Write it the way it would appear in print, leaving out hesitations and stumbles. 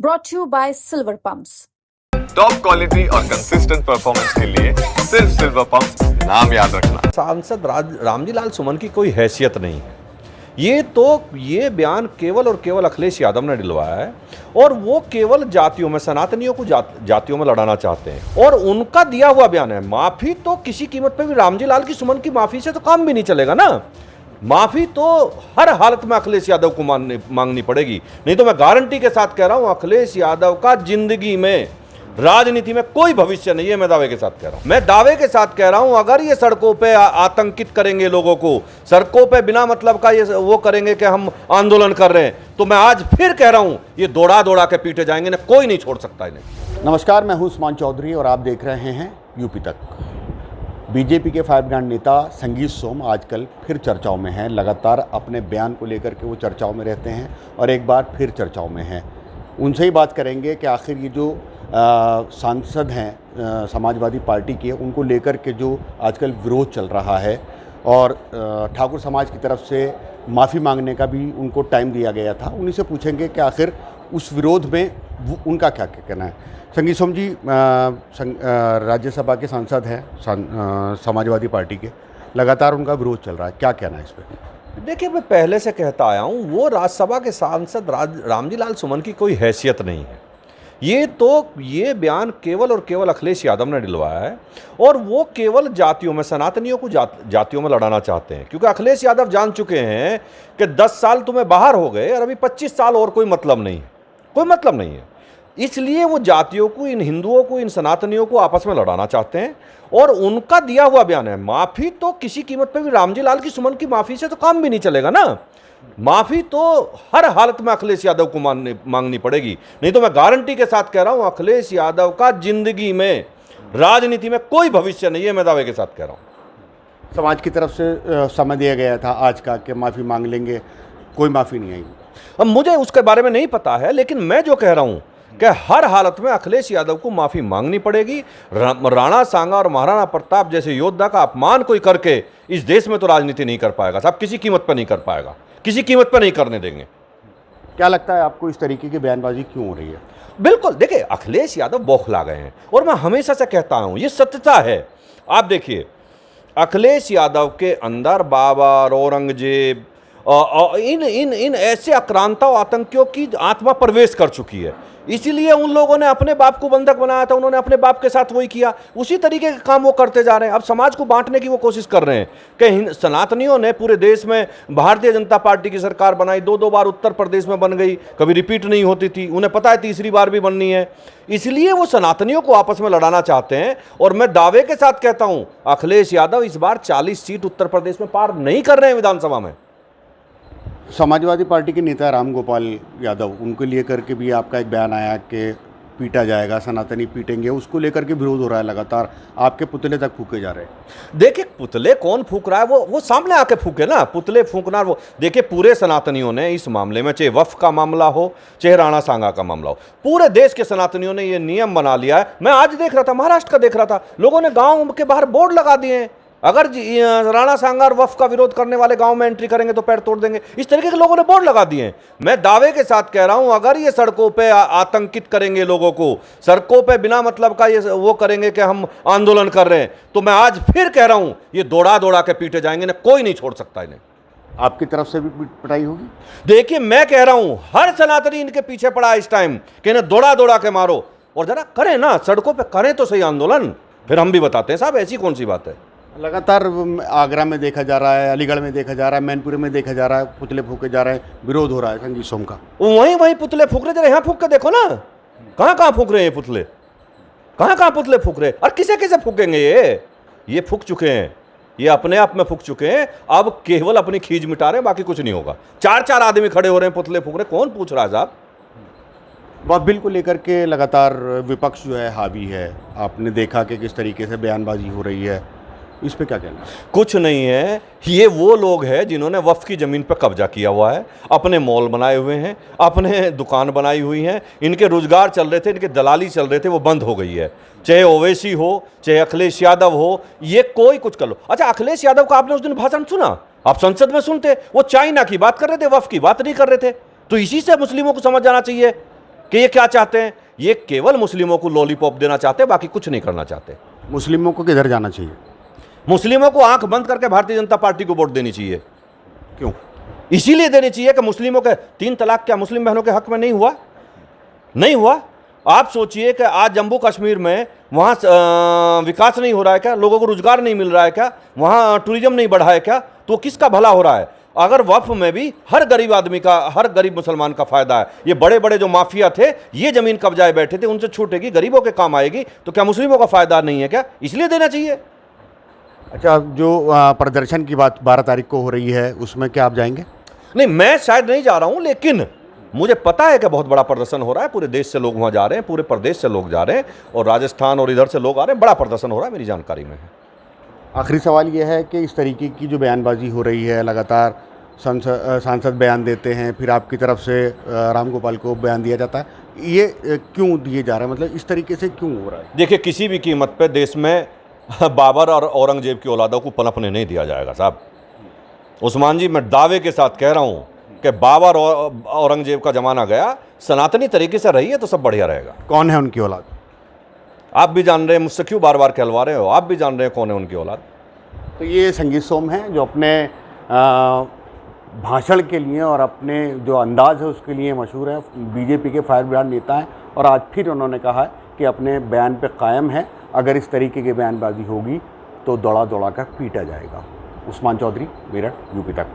brought to you by Silver Pumps. Top quality और consistent performance के लिए सिर्फ सिल्वर पंप्स, नाम याद रखना। सांसद रामजी लाल सुमन की कोई हैसियत नहीं है। ये बयान केवल और केवल अखिलेश यादव ने दिलवाया है और वो केवल जातियों में, सनातनियों को जातियों में लड़ाना चाहते हैं और उनका दिया हुआ बयान है। माफी तो किसी कीमत पे भी रामजी लाल की सुमन की माफी से तो काम भी नहीं चलेगा ना। माफी तो हर हालत में अखिलेश यादव को मांगनी पड़ेगी, नहीं तो मैं गारंटी के साथ कह रहा हूं अखिलेश यादव का जिंदगी में, राजनीति में कोई भविष्य नहीं है। मैं दावे के साथ कह रहा हूं, मैं दावे के साथ कह रहा हूं अगर ये सड़कों पे आतंकित करेंगे लोगों को, सड़कों पे बिना मतलब का ये वो करेंगे कि हम आंदोलन कर रहे हैं, तो मैं आज फिर कह रहा हूं ये दौड़ा दौड़ा के पीटे जाएंगे ना, कोई नहीं छोड़ सकता इन्हें। नमस्कार, मैं हूं उस्मान चौधरी और आप देख रहे हैं यूपी तक। बीजेपी के फायर ब्रांड नेता संगीत सोम आजकल फिर चर्चाओं में हैं। लगातार अपने बयान को लेकर के वो चर्चाओं में रहते हैं और एक बार फिर चर्चाओं में हैं। उनसे ही बात करेंगे कि आखिर ये जो सांसद हैं समाजवादी पार्टी के, उनको लेकर के जो आजकल विरोध चल रहा है और ठाकुर समाज की तरफ से माफ़ी मांगने का भी उनको टाइम दिया गया था, उन्हीं से पूछेंगे कि आखिर उस विरोध में उनका क्या कहना है। संगीत सोम जी राज्यसभा के सांसद हैं समाजवादी पार्टी के, लगातार उनका विरोध चल रहा है, क्या कहना है इस पर? देखिए, मैं पहले से कहता आया हूं वो राज्यसभा के सांसद रामजी लाल सुमन की कोई हैसियत नहीं है। ये बयान केवल और केवल अखिलेश यादव ने दिलवाया है और वो केवल जातियों में, सनातनियों को जातियों में लड़ाना चाहते हैं, क्योंकि अखिलेश यादव जान चुके हैं कि 10 साल तुम्हें बाहर हो गए और अभी 25 साल और कोई मतलब नहीं है, कोई मतलब नहीं है। इसलिए वो जातियों को, इन हिंदुओं को, इन सनातनियों को आपस में लड़ाना चाहते हैं और उनका दिया हुआ बयान है। माफी तो किसी कीमत पे भी रामजी लाल की सुमन की माफी से तो काम भी नहीं चलेगा ना। माफी तो हर हालत में अखिलेश यादव को मांगनी पड़ेगी, नहीं तो मैं गारंटी के साथ कह रहा हूं अखिलेश यादव का जिंदगी में, राजनीति में कोई भविष्य नहीं है। मैं दावे के साथ कह रहा हूं। समाज की तरफ से समय दिया गया था आज का कि माफ़ी मांग लेंगे, कोई माफ़ी नहीं आई। अब मुझे उसके बारे में नहीं पता है, लेकिन मैं जो कह रहा हूं कि हर हालत में अखिलेश यादव को माफी मांगनी पड़ेगी। राणा सांगा और महाराणा प्रताप जैसे योद्धा का अपमान कोई करके इस देश में तो राजनीति नहीं कर पाएगा साहब, किसी कीमत पर नहीं कर पाएगा, किसी कीमत पर नहीं करने देंगे। क्या लगता है आपको इस तरीके की बयानबाजी क्यों हो रही है? बिल्कुल, देखिए अखिलेश यादव बौखला गए हैं और मैं हमेशा से कहता हूं ये सत्यता है। आप देखिए अखिलेश यादव के अंदर बाबर, औरंगजेब, इन ऐसे आक्रांता और आतंकियों की आत्मा प्रवेश कर चुकी है। इसीलिए उन लोगों ने अपने बाप को बंधक बनाया था, उन्होंने अपने बाप के साथ वही किया, उसी तरीके के काम वो करते जा रहे हैं। अब समाज को बांटने की वो कोशिश कर रहे हैं कि सनातनियों ने पूरे देश में भारतीय जनता पार्टी की सरकार बनाई, 2 बार उत्तर प्रदेश में बन गई, कभी रिपीट नहीं होती थी, उन्हें पता है तीसरी बार भी बननी है। इसलिए वो सनातनियों को आपस में लड़ाना चाहते हैं और मैं दावे के साथ कहता हूं अखिलेश यादव इस बार 40 सीट उत्तर प्रदेश में पार नहीं कर रहे हैं विधानसभा में। समाजवादी पार्टी के नेता राम गोपाल यादव, उनको लेकर के भी आपका एक बयान आया कि पीटा जाएगा, सनातनी पीटेंगे, उसको लेकर के विरोध हो रहा है लगातार, आपके पुतले तक फूके जा रहे हैं। देखिए पुतले कौन फूक रहा है, वो सामने आके फूके ना, पुतले फूकना। वो देखिए पूरे सनातनियों ने इस मामले में, चाहे वक्फ का मामला हो, चाहे राणा सांगा का मामला हो, पूरे देश के सनातनियों ने ये नियम बना लिया है। मैं आज देख रहा था, महाराष्ट्र का देख रहा था, लोगों ने गाँव के बाहर बोर्ड लगा दिए हैं, अगर राणा सांगा और वक्फ का विरोध करने वाले गांव में एंट्री करेंगे तो पैर तोड़ देंगे, इस तरीके के लोगों ने बोर्ड लगा दिए हैं। मैं दावे के साथ कह रहा हूं अगर ये सड़कों पे आतंकित करेंगे लोगों को, सड़कों पे बिना मतलब का ये वो करेंगे कि हम आंदोलन कर रहे हैं, तो मैं आज फिर कह रहा हूं ये दौड़ा दौड़ा के पीटे जाएंगे ना, कोई नहीं छोड़ सकता इन्हें। आपकी तरफ से भी पिटाई होगी? देखिए मैं कह रहा हूं हर सनातनी इनके पीछे पड़ा है इस टाइम कि इन्हें दौड़ा दौड़ा के मारो और जरा करें ना, सड़कों पर करें तो सही आंदोलन, फिर हम भी बताते हैं साहब ऐसी कौन सी बात है। लगातार आगरा में देखा जा रहा है, अलीगढ़ में देखा जा रहा है, मैनपुरी में देखा जा रहा है, पुतले फूके जा रहे हैं, विरोध हो रहा है संगीत सोम का। वहीं पुतले फूक रहे, जरा यहाँ फूक के देखो ना, कहाँ फूक रहे हैं पुतले, कहाँ पुतले फूक रहे, और किसे फूकेंगे ये फूक चुके हैं, ये अपने आप में फूक चुके हैं, अब केवल अपनी खींच मिटा रहे हैं, बाकी कुछ नहीं होगा। 4 आदमी खड़े हो रहे हैं, पुतले फूक रहे, कौन पूछ रहा है साहब? वक्फ बिल को लेकर के लगातार विपक्ष जो है हावी है, आपने देखा कि किस तरीके से बयानबाजी हो रही है, इस पे क्या कहना है? कुछ नहीं है, ये वो लोग हैं जिन्होंने वक्फ की ज़मीन पर कब्जा किया हुआ है, अपने मॉल बनाए हुए हैं, अपने दुकान बनाई हुई हैं, इनके रोजगार चल रहे थे, इनके दलाली चल रहे थे, वो बंद हो गई है। चाहे ओवैसी हो, चाहे अखिलेश यादव हो, ये कोई कुछ कर लो। अच्छा, अखिलेश यादव का आपने उस दिन भाषण सुना? आप संसद में सुनते, वो चाइना की बात कर रहे थे, वक्फ की बात नहीं कर रहे थे। तो इसी से मुस्लिमों को समझ जाना चाहिए कि ये क्या चाहते हैं, ये केवल मुस्लिमों को लॉलीपॉप देना चाहते हैं, बाकी कुछ नहीं करना चाहते। मुस्लिमों को किधर जाना चाहिए? मुस्लिमों को आंख बंद करके भारतीय जनता पार्टी को वोट देनी चाहिए। क्यों? इसीलिए देनी चाहिए कि मुस्लिमों के 3 तलाक क्या मुस्लिम बहनों के हक में नहीं हुआ? नहीं हुआ। आप सोचिए कि आज जम्मू कश्मीर में वहाँ विकास नहीं हो रहा है क्या? लोगों को रोजगार नहीं मिल रहा है क्या? वहाँ टूरिज्म नहीं बढ़ा है क्या? तो किसका भला हो रहा है? अगर वक्फ में भी हर गरीब आदमी का, हर गरीब मुसलमान का फायदा है। ये बड़े बड़े जो माफिया थे, ये जमीन कब्जाए बैठे थे, उनसे छूटेगी, गरीबों के काम आएगी, तो क्या मुस्लिमों का फायदा नहीं है क्या? इसलिए देना चाहिए। अच्छा, जो प्रदर्शन की बात 12 तारीख को हो रही है, उसमें क्या आप जाएंगे? नहीं, मैं शायद नहीं जा रहा हूं, लेकिन मुझे पता है कि बहुत बड़ा प्रदर्शन हो रहा है। पूरे देश से लोग वहां जा रहे हैं, पूरे प्रदेश से लोग जा रहे हैं, और राजस्थान और इधर से लोग आ रहे हैं। बड़ा प्रदर्शन हो रहा है, मेरी जानकारी में है। आखिरी सवाल ये है कि इस तरीके की जो बयानबाजी हो रही है, लगातार सांसद बयान देते हैं, फिर आपकी तरफ से रामगोपाल को बयान दिया जाता है, ये क्यों दिए जा रहा है? मतलब इस तरीके से क्यों हो रहा है? देखिए, किसी भी कीमत पे देश में बाबर और औरंगजेब की औलादों को पनपने नहीं दिया जाएगा साहब। उस्मान जी, मैं दावे के साथ कह रहा हूँ कि बाबर और औरंगजेब का ज़माना गया, सनातनी तरीके से रही है तो सब बढ़िया रहेगा। कौन है उनकी औलाद? आप भी जान रहे हैं, मुझसे क्यों बार बार कहलवा रहे हो? आप भी जान रहे हैं कौन है उनकी औलाद। तो ये संगीत सोम हैं जो अपने भाषण के लिए और अपने जो अंदाज है उसके लिए मशहूर है। बीजेपी के फायर ब्रांड नेता हैं, और आज फिर उन्होंने कहा है कि अपने बयान पे कायम है। अगर इस तरीके की बयानबाजी होगी तो दौड़ा दौड़ा कर पीटा जाएगा। उस्मान चौधरी, मेरठ, यूपी तक।